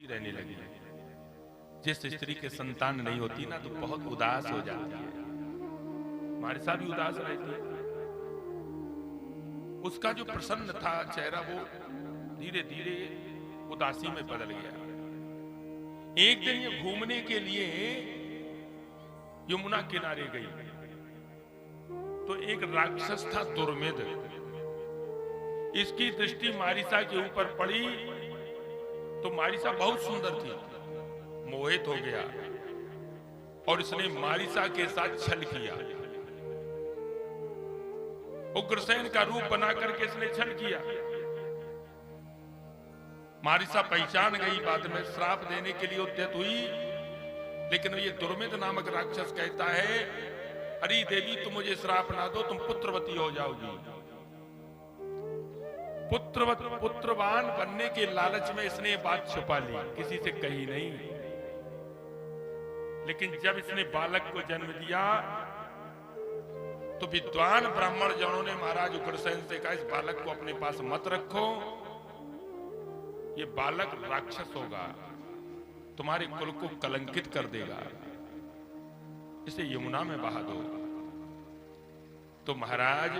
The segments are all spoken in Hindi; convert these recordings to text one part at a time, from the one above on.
रहने लगी। जिस स्त्री के संतान नहीं होती ना तो बहुत उदास हो जाती है। हमारे साथ भी उदास रहती है। उसका जो प्रसन्न था चेहरा वो धीरे धीरे उदासी में बदल गया। एक दिन ये घूमने के लिए यमुना किनारे गई तो एक राक्षस था दुर्मेध। इसकी दृष्टि मारिसा के ऊपर पड़ी तो मारिसा बहुत सुंदर थी, मोहित हो गया और इसने मारिसा के साथ छल किया। उग्रसेन का रूप बना करके इसने छल किया। मारिसा पहचान गई, बाद में श्राप देने के लिए उद्यत हुई, लेकिन ये दुर्मेध नामक राक्षस कहता है, अरे देवी तुम मुझे श्राप ना दो, तुम पुत्रवती हो जाओगी। पुत्रवान बनने के लालच में इसने ये बात छुपा ली, किसी से कही नहीं। लेकिन जब इसने बालक को जन्म दिया तो विद्वान ब्राह्मण जनों ने महाराज उग्रसेन से कहा, इस बालक को अपने पास मत रखो, ये बालक राक्षस होगा, तुम्हारे कुल को कलंकित कर देगा, इसे यमुना में बहा दो। तो महाराज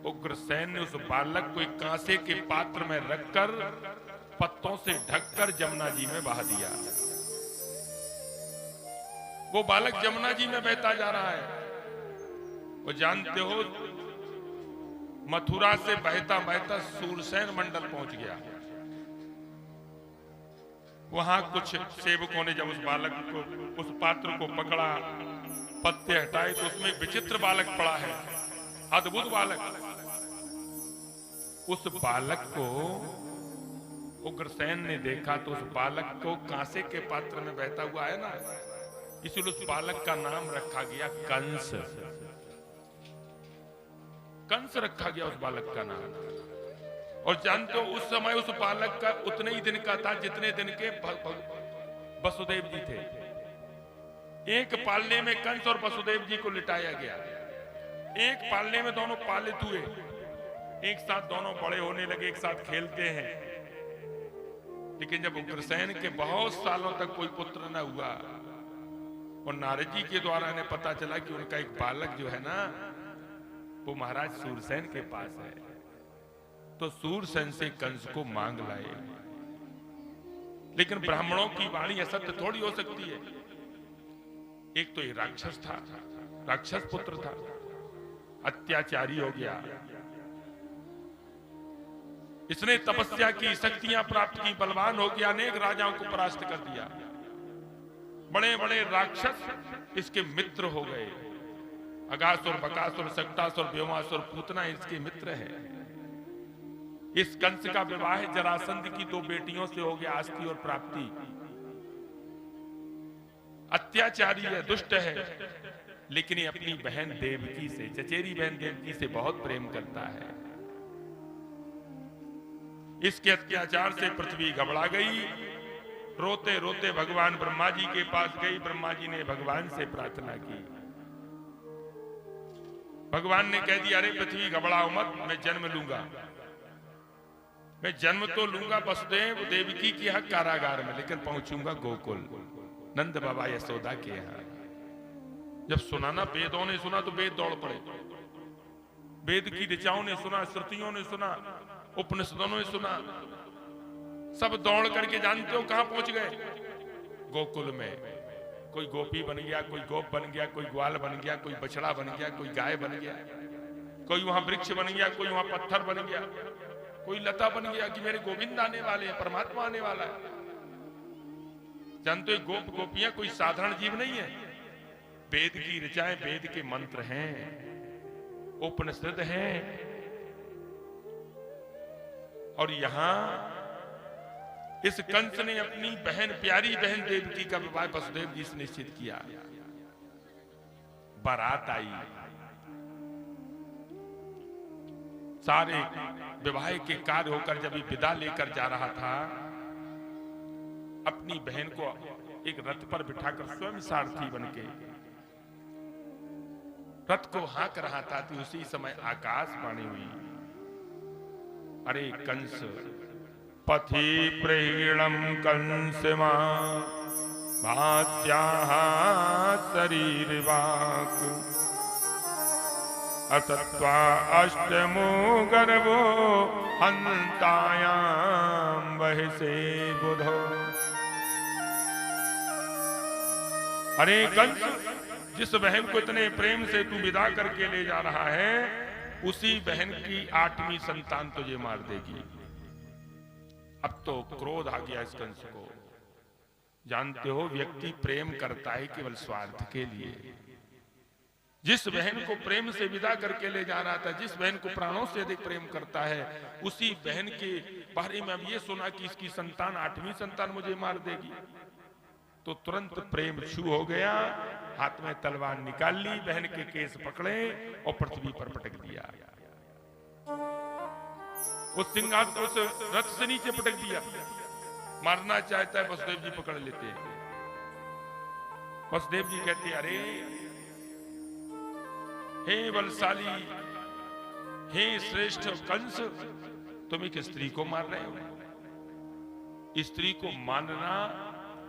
उग्रसेन ने उस बालक को एक कांसे के पात्र में रखकर पत्तों से ढककर जमुना जी में बहा दिया। वो बालक जमुना जी में बहता जा रहा है। वो जानते हो मथुरा से बहता बहता सूरसेन मंडल पहुंच गया। वहां कुछ सेवकों ने जब उस बालक को, उस पात्र को पकड़ा, पत्ते हटाए तो उसमें विचित्र बालक पड़ा है, अद्भुत बालक। उस बालक को उग्रसेन ने देखा तो उस बालक को कांसे के पात्र में बहता हुआ है ना, इसलिए उस बालक का नाम रखा गया कंस। कंस रखा गया उस बालक का नाम। और जानते हो उस समय उस बालक का उतने ही दिन का था जितने दिन के वसुदेव जी थे। एक पालने में कंस और वसुदेव जी को लिटाया गया। एक पालने में दोनों पालित हुए, एक साथ दोनों बड़े होने लगे, एक साथ खेलते हैं। लेकिन जब उग्रसेन के बहुत सालों तक कोई पुत्र न हुआ और नारद जी के द्वारा ने पता चला कि उनका एक बालक जो है ना वो महाराज सूरसेन के पास है, तो सूरसेन से कंस को मांग लाए। लेकिन ब्राह्मणों की वाणी असत्य थोड़ी हो सकती है। एक तो ये राक्षस था, राक्षस पुत्र था, अत्याचारी हो गया। इसने तपस्या की, शक्तियां प्राप्त की, बलवान हो गया, अनेक राजाओं को परास्त कर दिया। बड़े बड़े राक्षस इसके मित्र हो गए। अगासुर, बकासुर, सक्टासुर, व्योमासुर, पूतना इसके मित्र है। इस कंस का विवाह जरासंध की दो बेटियों से हो गया, आस्ती और प्राप्ति। अत्याचारी है, दुष्ट है, लेकिन ये अपनी बहन देवकी से, चचेरी बहन देवकी से बहुत प्रेम करता है। इसके अत्याचार से पृथ्वी घबरा गई। रोते रोते भगवान ब्रह्मा जी के पास गई। ब्रह्मा जी ने भगवान से प्रार्थना की। भगवान ने कह दिया, अरे पृथ्वी घबराओ मत, मैं जन्म लूंगा, मैं जन्म तो लूंगा वसुदेव देवकी के यहाँ कारागार में, लेकिन पहुंचूंगा गोकुल, नंद बाबा यशोदा के यहाँ। जब सुना ना, वेदों ने सुना तो वेद दौड़ पड़े। वेद की ऋचाओं ने सुना, श्रुतियों ने सुना, उपनिषदों ने सुना, सब दौड़ करके जानते हो कहां पहुंच गए? गोकुल में। कोई गोपी बन गया, कोई गोप बन गया, कोई ग्वाल बन गया, कोई बछड़ा बन गया, कोई गाय बन गया, कोई वहां वृक्ष बन गया, कोई वहां पत्थर बन गया, कोई लता बन गया कि मेरे गोविंद आने वाले हैं, परमात्मा आने वाला है। जानते हो गोप गोपियां कोई साधारण जीव नहीं है। वेद की ऋचाएं, वेद के मंत्र हैं, उपनिषद हैं। और यहां इस कंस ने अपनी बहन, प्यारी बहन देवकी का विवाह वसुदेव जी से निश्चित किया। बारात आई, सारे विवाह के कार्य होकर जब विदा लेकर जा रहा था, अपनी बहन को एक रथ पर बिठाकर स्वयं सारथी बनके रथ को हाँक रहा था कि उसी समय आकाशवाणी हुई, अरे कंस पथि प्रेणम कंसमा भात्याः शरीरवाक असत्वा अष्टमो गर्भो हन्तायां बहिषे बुधो। अरे कंस, जिस बहन को इतने प्रेम से तू विदा करके ले जा रहा है, उसी बहन की 8वीं संतान तुझे मार देगी। अब तो क्रोध आ गया इस कंस को। जानते हो, व्यक्ति प्रेम करता है केवल स्वार्थ के लिए। जिस बहन को प्रेम से विदा करके ले जा रहा था, जिस बहन को प्राणों से अधिक प्रेम करता है, उसी बहन के बारे में अब ये सुना कि इसकी संतान 8वीं संतान मुझे मार देगी, तो तुरंत प्रेम छू हो गया। हाथ में तलवार निकाल ली, बहन के केस पकड़े और पृथ्वी पर पटक दिया। उस सिंहासन, उस रथ से नीचे पटक दिया। मारना चाहता है, वसुदेव जी पकड़ लेते हैं। वसुदेव जी कहते हैं, अरे हे बलशाली, हे श्रेष्ठ कंस, तुम एक स्त्री को मार रहे हो। स्त्री को मारना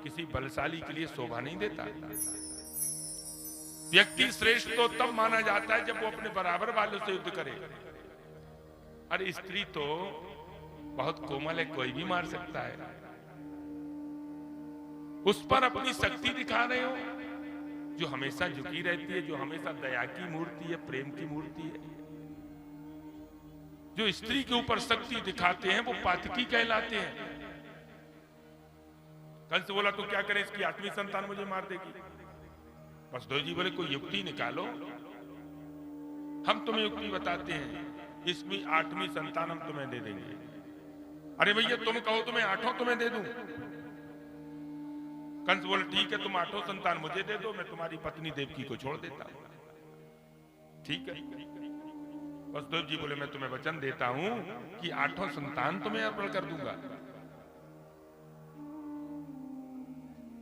किसी बलशाली के लिए शोभा नहीं देता। व्यक्ति श्रेष्ठ तो तब माना जाता है जब वो अपने बराबर वालों से युद्ध करे। अरे स्त्री तो बहुत कोमल है, कोई भी मार सकता है। उस पर अपनी शक्ति दिखा रहे हो, जो हमेशा झुकी रहती है, जो हमेशा दया की मूर्ति है, प्रेम की मूर्ति है। जो स्त्री के ऊपर शक्ति दिखाते हैं वो पातकी कहलाते हैं। कंस बोला, तो क्या करें, इसकी 8वीं संतान मुझे मार देगी। वसुदेव जी बोले, कोई युक्ति निकालो, हम तुम्हें युक्ति बताते हैं, इसकी 8वीं संतान हम तुम्हें दे देंगे। अरे भैया, तुम कहो तो मैं 8 तुम्हें दे दूं। कंस बोले, ठीक है, तुम 8 संतान मुझे दे दो, मैं तुम्हारी पत्नी देवकी को छोड़ देता हूं। ठीक है। वसुदेव जी बोले, मैं तुम्हें वचन देता हूं कि 8 संतान तुम्हें अर्पण कर दूंगा।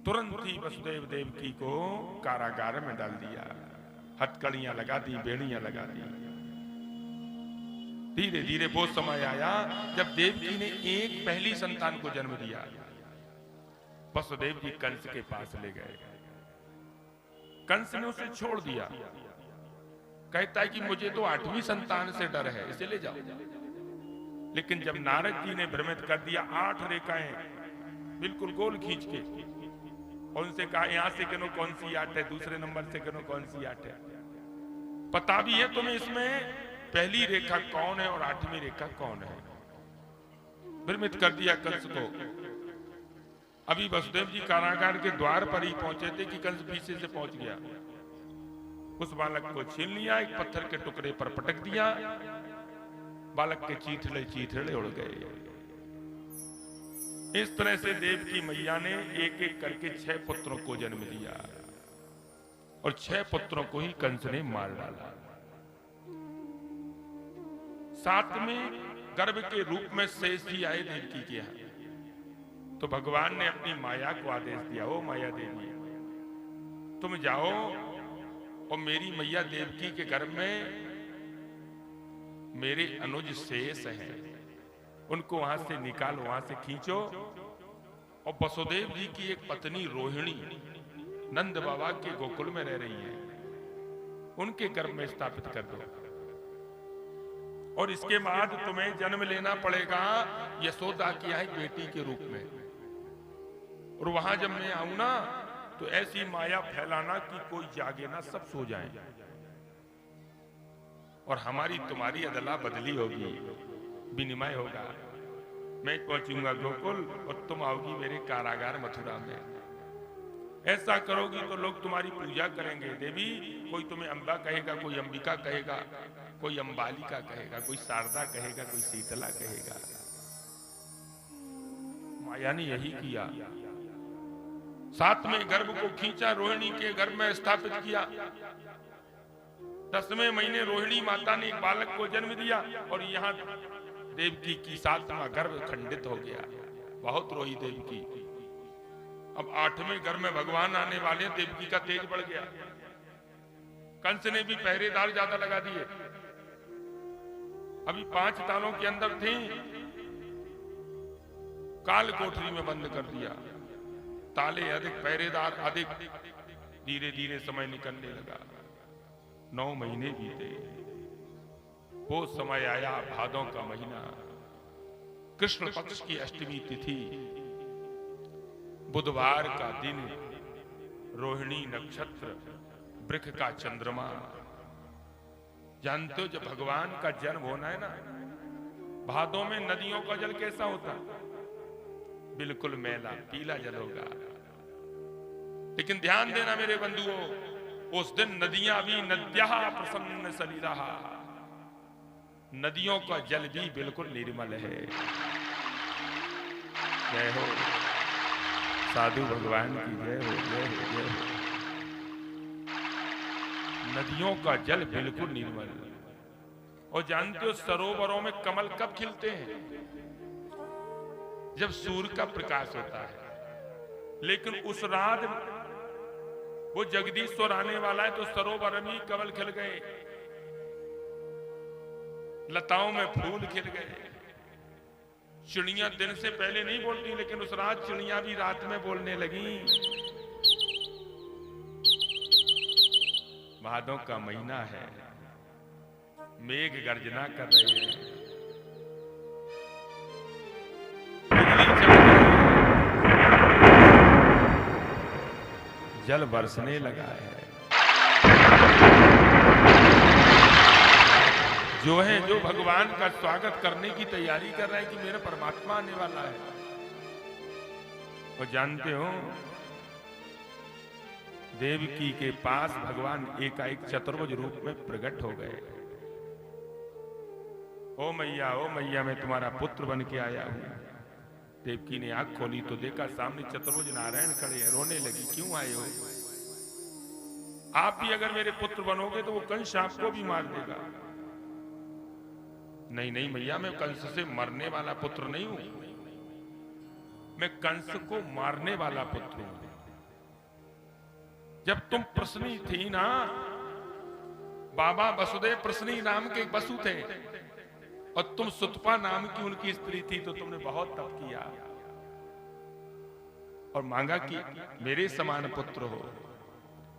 तुरंत ही वसुदेव देवकी को कारागार में डाल दिया, हथकड़ियां लगा दी, बेड़ियां लगा दी। धीरे धीरे वो समय आया जब देवकी ने एक पहली संतान को जन्म दिया। वसुदेव जी कंस के पास ले गए। कंस ने उसे छोड़ दिया, कहता है कि मुझे तो 8वीं संतान से डर है, इसे ले जाओ। लेकिन जब नारद जी ने भ्रमित कर दिया, 8 रेखाएं बिल्कुल गोल खींच के, और उनसे कहा, यहां से गिनो कौन सी 8 है, दूसरे नंबर से गिनो कौन सी 8 है, पता भी है तुम्हें इसमें पहली रेखा कौन है और 8वीं रेखा कौन है। भ्रमित कर दिया कंस को। अभी वसुदेव जी कारागार के द्वार पर ही पहुंचे थे कि कंस पीछे से पहुंच गया। उस बालक को छीन लिया, एक पत्थर के टुकड़े पर पटक दिया, बालक के चीथड़े चीथड़े उड़ गए। इस तरह से देवकी मैया ने एक एक करके 6 पुत्रों को जन्म दिया, और 6 पुत्रों को ही कंस ने मार डाला। 7वें गर्भ के रूप में शेष जी आए देवकी के यहाँ। तो भगवान ने अपनी माया को आदेश दिया, ओ माया देवी, तुम जाओ और मेरी मैया देवकी के गर्भ में मेरे अनुज शेष हैं, उनको वहां से निकालो, वहां से खींचो, और वसुदेव जी की एक पत्नी रोहिणी नंद बाबा के गोकुल में रह रही है, उनके गर्भ में स्थापित कर दो। और इसके बाद तुम्हें जन्म लेना पड़ेगा यशोदा की यहाँ बेटी के रूप में। और वहां जब मैं आऊं ना, तो ऐसी माया फैलाना कि कोई जागे ना, सब सो जाएं, और हमारी तुम्हारी अदला बदली होगी, विनिमय होगा। मैं पहुंचूंगा गोकुल और तुम आओगी मेरे कारागार मथुरा में। ऐसा करोगी तो लोग तुम्हारी पूजा करेंगे। देवी, कोई तुम्हें अंबा कहेगा, कोई अंबिका कहेगा, कोई अंबालिका कहेगा, कोई शारदा कहेगा, कोई शीतला कहेगा। माया ने यही किया। 7वें गर्भ को खींचा, रोहिणी के गर्भ में स्थापित किया। 10वें महीने रोहिणी माता ने एक बालक को जन्म दिया, और यहाँ देवकी की 7वां गर्भ खंडित हो गया। बहुत रोई देवकी। अब 8वें गर्भ में भगवान आने वाले, देवकी का तेज बढ़ गया। कंस ने भी पहरेदार ज्यादा लगा दिए। अभी 5 तालों के अंदर थे, काल कोठरी में बंद कर दिया, ताले अधिक, पहरेदार अधिक। धीरे धीरे समय निकलने लगा, 9 महीने बीते। वो समय आया भादों का महीना, कृष्ण पक्ष की अष्टमी तिथि, बुधवार का दिन, रोहिणी नक्षत्र, वृक्ष का चंद्रमा। जानते हो जब भगवान का जन्म होना है ना, भादों में नदियों का जल कैसा होता? बिल्कुल मैला पीला जल होगा। लेकिन ध्यान देना मेरे बंधुओं, उस दिन नदियां भी नद्याः प्रसन्न सलिलाः, नदियों का जल भी बिल्कुल निर्मल है। जय हो साधु भगवान की जय हो, जय हो, जय हो। नदियों का जल बिल्कुल निर्मल। और जानते हो सरोवरों में कमल कब खिलते हैं? जब सूर्य का प्रकाश होता है। लेकिन उस रात वो जगदीश्वर आने वाला है तो सरोवर में कमल खिल गए, लताओं में फूल खिल गए। चिड़ियां दिन से पहले नहीं बोलती, लेकिन उस रात चिड़ियां भी रात में बोलने लगी। भादों का महीना है, मेघ गर्जना कर रहे हैं, जल बरसने लगा है। जो भगवान का स्वागत करने की तैयारी कर रहा है कि मेरा परमात्मा आने वाला है। और जानते हो देवकी के पास भगवान एकाएक चतुर्भुज रूप में प्रकट हो गए। ओ मैया मैं तुम्हारा पुत्र बन के आया हूं। देवकी ने आंख खोली तो देखा सामने चतुर्भुज नारायण खड़े हैं। रोने लगी, क्यों आए हो? आप भी अगर मेरे पुत्र बनोगे तो वो कंस आपको भी मार देगा। नहीं मैया, मैं कंस से मरने वाला पुत्र नहीं हूं, मैं कंस को मारने वाला पुत्र हूं। जब तुम प्रश्नी थी ना, बाबा वसुदेव प्रश्नी नाम के वसु थे और तुम सुतपा नाम की उनकी स्त्री थी, तो तुमने बहुत तप किया और मांगा कि मेरे समान पुत्र हो।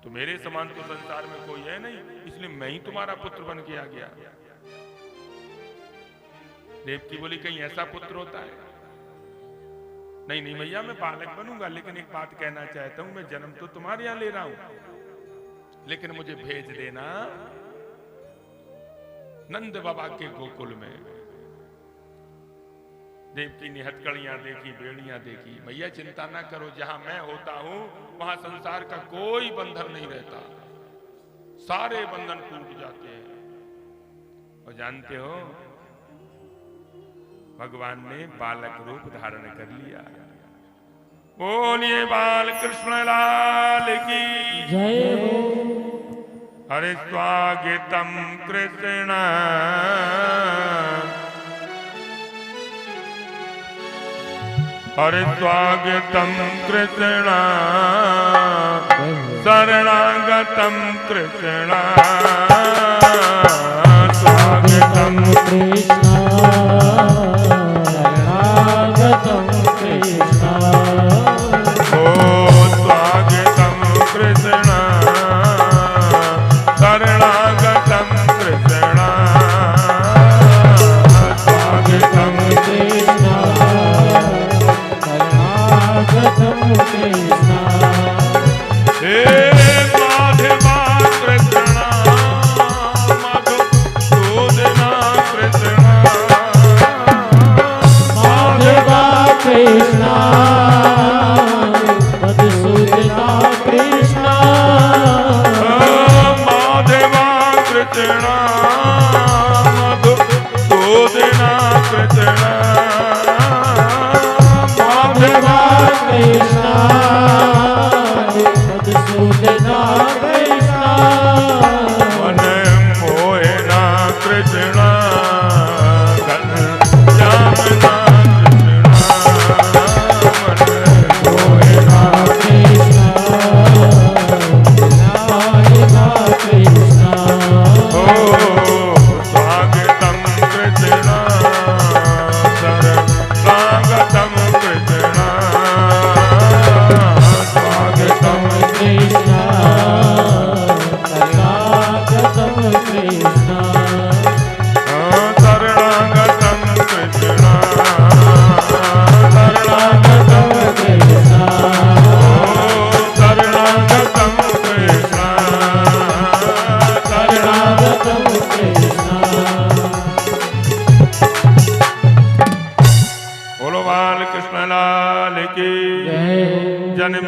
तो मेरे समान तो संसार में कोई है नहीं, इसलिए मैं ही तुम्हारा पुत्र बन के आ गया। देवकी बोली, कहीं ऐसा पुत्र होता है? नहीं मैया, मैं बालक बनूंगा, लेकिन एक बात कहना चाहता हूं, मैं जन्म तो तुम्हारे यहां ले रहा हूं, लेकिन मुझे भेज देना नंद बाबा के गोकुल में। देवकी ने हथकड़ियां देखी, बेड़ियां देखी। मैया चिंता ना करो, जहां मैं होता हूं वहां संसार का कोई बंधन नहीं रहता, सारे बंधन टूट जाते हैं। और जानते हो भगवान ने बालक रूप धारण कर लिया। बोलिए बाल कृष्ण लाल की जय हो। हरे स्वागतम कृष्ण, हरे स्वागतम कृष्ण, शरणागतम कृष्ण, स्वागतम कृष्ण, शरणागतम कृष्ण, ओ स्वागतम कृष्ण, शरणागतम कृष्ण, स्वागतम कृष्ण, शरणागतम कृष्ण। हे माधवा कृष्ण, मधुसूदना कृष्ण, माधवा कृष्ण, मधुसूदना कृष्ण, माधवा कृष्ण, मधुसूदना कृष्ण, माधवा कृष्ण, मधुसूदना कृष्ण, मन मोहना कृष्ण, घन श्यामना स्वागतम कृष्ण, शरणागतम कृष्ण, जन्म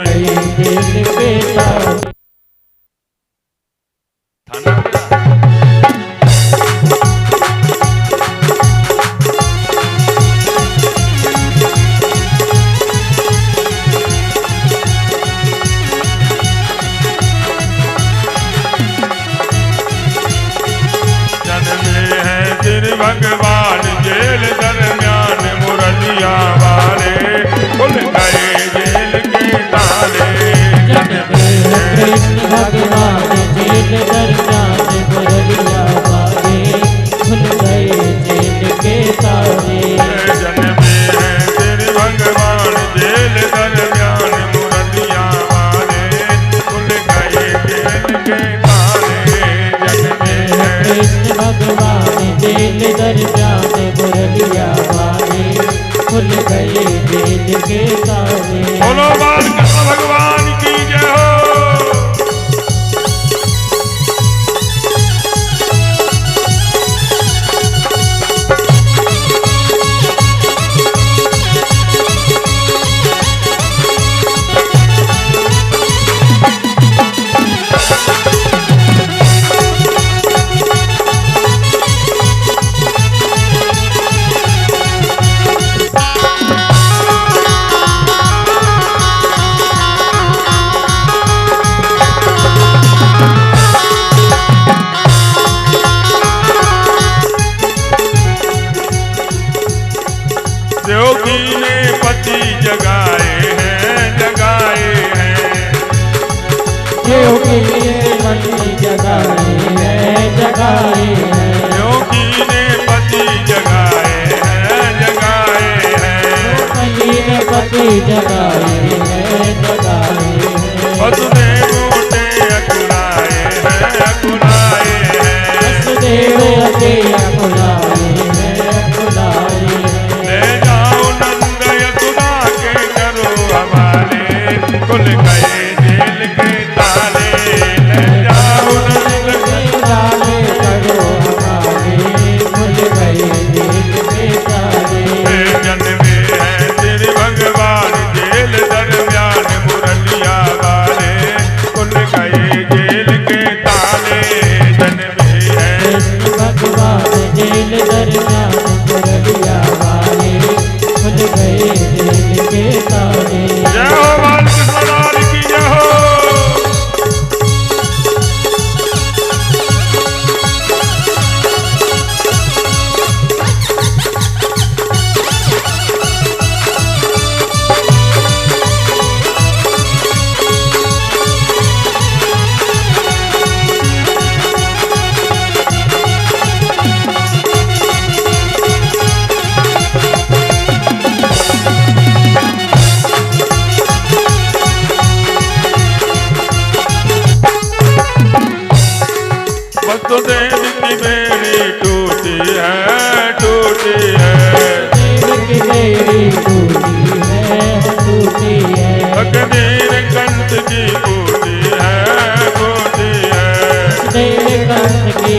भगवान जेल दरम्यान मुरलिया वाले खुल गए जेल के ताले। कृष्ण भगवान जेल दरम्यान मुरलिया वाले खुल गए जेल के ताले। जन्मे हैं तेरे भगवान जेल दरम्यान मुरलिया वाले खुल गए जेल के ताले। जन्मे हैं कृष्ण भगवान जेल दरम्यान मुरलिया वाले खुल गए जेल के ताले। बोलो बाल कृष्ण भगवान की जय हो। योगी ने पति जगाए हैं जगाए हैं। योगी ने पति जगाए हैं जगाए हैं। योगी ने पति जगाए हैं जगाए हैं। योगी ने पति जगाए हैं जगाए हैं। वसुदेव मोटे अकुलाए हैं अकुलाए हैं। वसुदेव मोटे अकुलाए हैं अकुलाए हैं। खुल गए जेल के ताले ले जाओ नंद के ताले करो हमारे खुल गए जेल के ताले। जन्मे हैं तेरे भगवान जेल दरम्यान मुरलिया वाले खुल गए जेल के ताले। जन्मे हैं भगवान जेल दरम्यान मुरलिया वाले खुल गए जेल के ताले। जय हो बाल कृष्णलाल की जय हो। वसुदेव की बेड़ी टूटी है टूटी है। की बेड़ी टूटी है टूटी है। कबीर कंठ की बूटी है बूटी है। कंठ की